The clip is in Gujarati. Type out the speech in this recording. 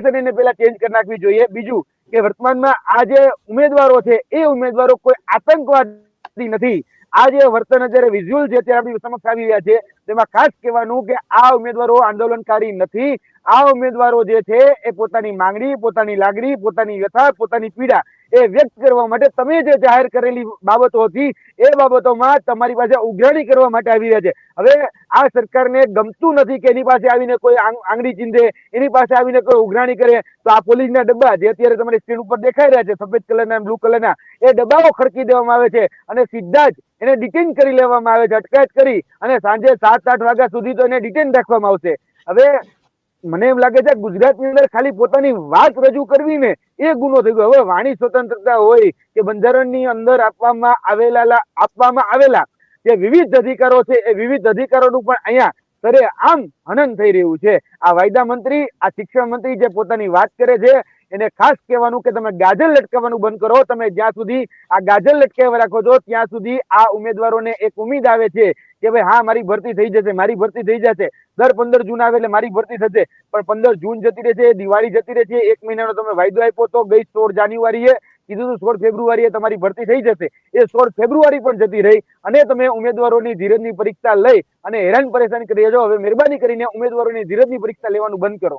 એને પેલા ચેન્જ કરી નાખવી જોઈએ। બીજું કે વર્તમાનમાં આ જે ઉમેદવારો છે એ ઉમેદવારો કોઈ આતંકવાદી નથી। આ જે વર્તન અત્યારે વિઝ્યુઅલ જે અત્યારે આપણી સમક્ષ આવી રહ્યા છે તેમાં ખાસ કહેવાનું કે આ ઉમેદવારો આંદોલનકારી નથી। આ ઉમેદવારો જે છે એ પોતાની માંગણી, પોતાની લાગણી, પોતાની વ્યથા, પોતાની પીડા એ વ્યક્ત કરવા માટે તમે જે જાહેર કરેલી બાબતો હતી એ બાબતોમાં તમારી પાસે ઉઘરાણી કરવા માટે આવી રહ્યા છે। હવે આ સરકારને ગમતું નથી કે એની પાસે આવીને કોઈ આંગળી ચીંધે, એની પાસે આવીને કોઈ ઉઘરાણી કરે તો આ પોલીસના ડબ્બા જે અત્યારે તમારી સ્ક્રીન ઉપર દેખાઈ રહ્યા છે સફેદ કલરના, બ્લુ કલરના, એ ડબ્બાઓ ખડકી દેવામાં આવે છે અને સીધા જ એને ડિટેન કરી લેવામાં આવે છે, અટકાયત કરી અને સાંજે 7-8 વાગ્યા સુધી તો એને ડિટેન રાખવામાં આવશે। હવે મને એમ લાગે છે ગુજરાતની અંદર ખાલી પોતાની વાત રજૂ કરવી ને એ ગુનો થઈ ગયો। હવે વાણી સ્વતંત્રતા હોય કે બંધારણની અંદર આપવામાં આવેલા જે વિવિધ અધિકારો છે એ વિવિધ અધિકારોનું પણ અહીંયા સરેઆમ હનન થઈ રહ્યું છે। આ વાયદા મંત્રી, આ શિક્ષણ મંત્રી જે પોતાની વાત કરે છે એને ખાસ કહેવાનું કે તમે ગાજર લટકાવવાનું બંધ કરો। તમે જ્યાં સુધી આ ગાજર લટકાવી રાખો છો ત્યાં સુધી આ ઉમેદવારોને એક ઉમ્મીદ આવે છે કે ભાઈ હા મારી ભરતી થઈ જશે, મારી ભરતી થઈ જશે, દર 15 જૂન આવે એટલે મારી ભરતી થશે। પણ 15 જૂન જતી રહે છે, દિવાળી જતી રહે છે, 1 મહિનાનો તમે વાયદો આપ્યો તો ગઈ 16 જાન્યુઆરીએ કીધું 16 ફેબ્રુઆરીએ તમારી ભરતી થઈ જશે, એ 16 ફેબ્રુઆરી પણ જતી રહી અને તમે ઉમેદવારોની ધીરજની પરીક્ષા લઈ અને હેરાન પરેશાન કરી રહ્યા છો। હવે મહેરબાની કરીને ઉમેદવારોની ધીરજની પરીક્ષા લેવાનું બંધ કરો।